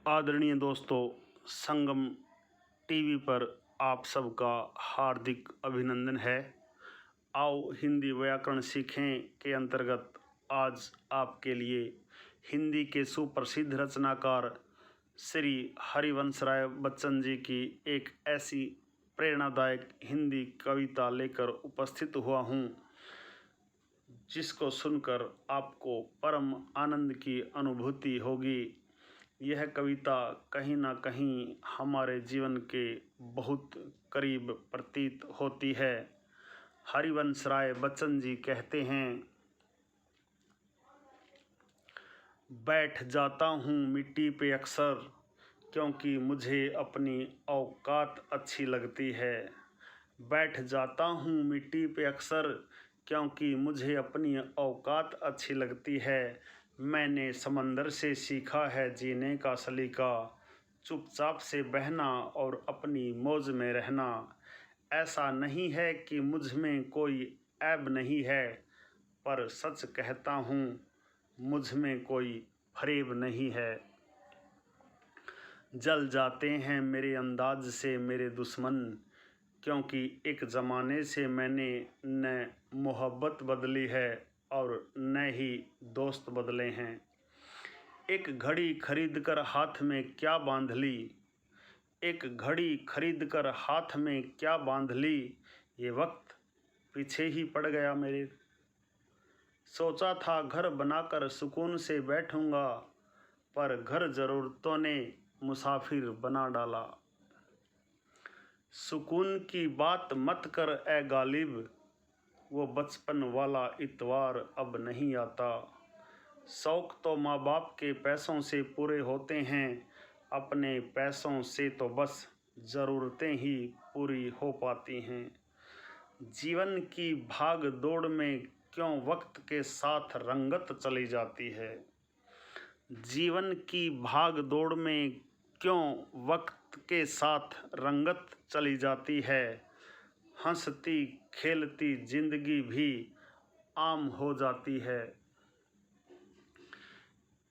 आदरणीय दोस्तों, संगम टीवी पर आप सबका हार्दिक अभिनंदन है। आओ हिंदी व्याकरण सीखें के अंतर्गत आज आपके लिए हिंदी के सुप्रसिद्ध रचनाकार श्री हरिवंश राय बच्चन जी की एक ऐसी प्रेरणादायक हिंदी कविता लेकर उपस्थित हुआ हूँ जिसको सुनकर आपको परम आनंद की अनुभूति होगी। यह कविता कहीं ना कहीं हमारे जीवन के बहुत करीब प्रतीत होती है। हरिवंश राय बच्चन जी कहते हैं, बैठ जाता हूँ मिट्टी पे अक्सर क्योंकि मुझे अपनी औकात अच्छी लगती है। बैठ जाता हूँ मिट्टी पे अक्सर क्योंकि मुझे अपनी औकात अच्छी लगती है। मैंने समंदर से सीखा है जीने का सलीका, चुपचाप से बहना और अपनी मौज में रहना। ऐसा नहीं है कि मुझ में कोई ऐब नहीं है, पर सच कहता हूँ मुझ में कोई फरेब नहीं है। जल जाते हैं मेरे अंदाज से मेरे दुश्मन, क्योंकि एक ज़माने से मैंने न मोहब्बत बदली है और न ही दोस्त बदले हैं। एक घड़ी खरीद कर हाथ में क्या बांध ली, एक घड़ी खरीद कर हाथ में क्या बांध ली, ये वक्त पीछे ही पड़ गया मेरे। सोचा था घर बनाकर सुकून से बैठूंगा, पर घर ज़रूरतों ने मुसाफिर बना डाला। सुकून की बात मत कर ए गालिब, वो बचपन वाला इतवार अब नहीं आता। शौक़ तो माँ बाप के पैसों से पूरे होते हैं, अपने पैसों से तो बस ज़रूरतें ही पूरी हो पाती हैं। जीवन की भाग दौड़ में क्यों वक्त के साथ रंगत चली जाती है। जीवन की भाग दौड़ में क्यों वक्त के साथ रंगत चली जाती है। हंसती खेलती जिंदगी भी आम हो जाती है।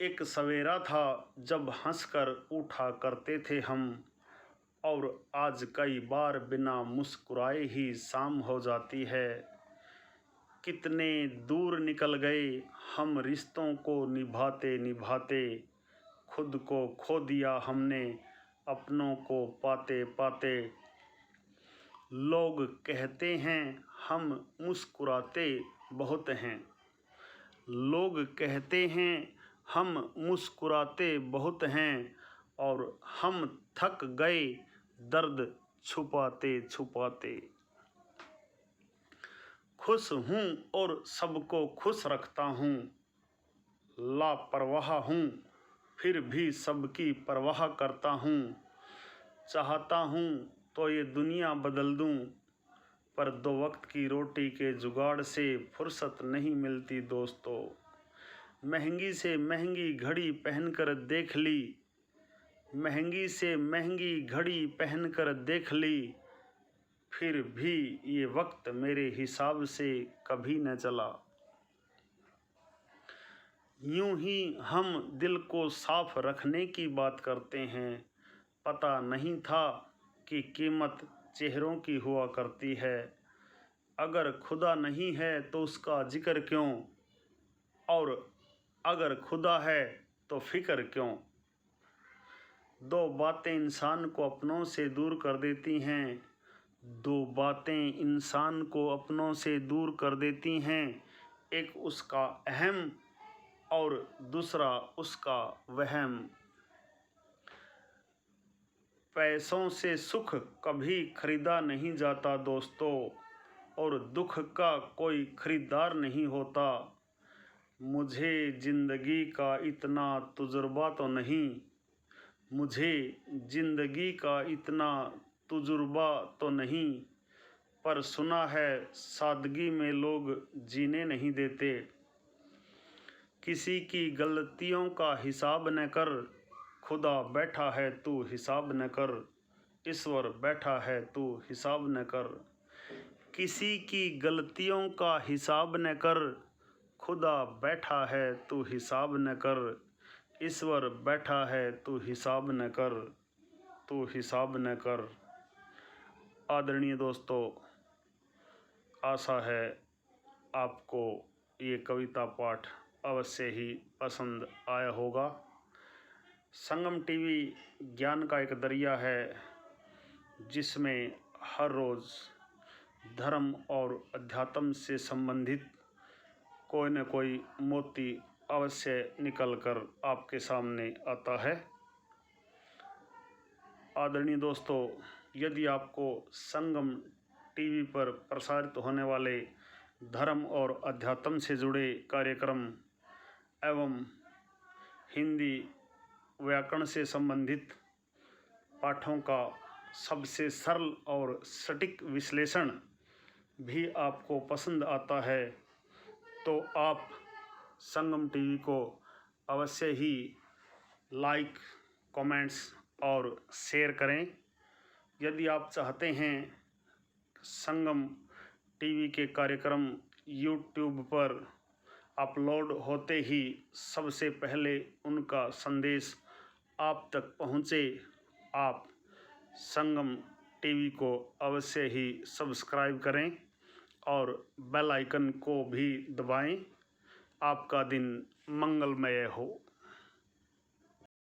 एक सवेरा था जब हंसकर उठा करते थे हम, और आज कई बार बिना मुस्कुराए ही शाम हो जाती है। कितने दूर निकल गए हम रिश्तों को निभाते निभाते, खुद को खो दिया हमने अपनों को पाते पाते। लोग कहते हैं हम मुस्कुराते बहुत हैं, लोग कहते हैं हम मुस्कुराते बहुत हैं, और हम थक गए दर्द छुपाते छुपाते। खुश हूँ और सबको खुश रखता हूँ, लापरवाह हूँ फिर भी सबकी परवाह करता हूँ। चाहता हूँ तो ये दुनिया बदल दूँ, पर दो वक्त की रोटी के जुगाड़ से फुर्सत नहीं मिलती दोस्तों। महंगी से महंगी घड़ी पहनकर देख ली, महंगी से महंगी घड़ी पहनकर देख ली, फिर भी ये वक्त मेरे हिसाब से कभी न चला। यूं ही हम दिल को साफ रखने की बात करते हैं, पता नहीं था कि कीमत चेहरों की हुआ करती है। अगर खुदा नहीं है तो उसका जिक्र क्यों, और अगर खुदा है तो फिक्र क्यों। दो बातें इंसान को अपनों से दूर कर देती हैं, दो बातें इंसान को अपनों से दूर कर देती हैं। एक उसका अहम और दूसरा उसका वहम। पैसों से सुख कभी खरीदा नहीं जाता दोस्तों, और दुख का कोई खरीदार नहीं होता। मुझे ज़िंदगी का इतना तजुर्बा तो नहीं, मुझे ज़िंदगी का इतना तजुर्बा तो नहीं, पर सुना है सादगी में लोग जीने नहीं देते। किसी की गलतियों का हिसाब न कर, खुदा बैठा है तू हिसाब न कर, ईश्वर बैठा है तू हिसाब न कर। किसी की गलतियों का हिसाब न कर, खुदा बैठा है तू हिसाब न कर, ईश्वर बैठा है तू हिसाब न कर, तू हिसाब न कर। आदरणीय दोस्तों, आशा है आपको ये कविता पाठ अवश्य ही पसंद आया होगा। संगम टीवी ज्ञान का एक दरिया है जिसमें हर रोज़ धर्म और अध्यात्म से संबंधित कोई न कोई मोती अवश्य निकल कर आपके सामने आता है। आदरणीय दोस्तों, यदि आपको संगम टीवी पर प्रसारित होने वाले धर्म और अध्यात्म से जुड़े कार्यक्रम एवं हिंदी व्याकरण से संबंधित पाठों का सबसे सरल और सटीक विश्लेषण भी आपको पसंद आता है तो आप संगम टीवी को अवश्य ही लाइक, कमेंट्स और शेयर करें। यदि आप चाहते हैं संगम टीवी के कार्यक्रम यूट्यूब पर अपलोड होते ही सबसे पहले उनका संदेश आप तक पहुंचे, आप संगम टीवी को अवश्य ही सब्सक्राइब करें और बेल आइकन को भी दबाएं। आपका दिन मंगलमय हो।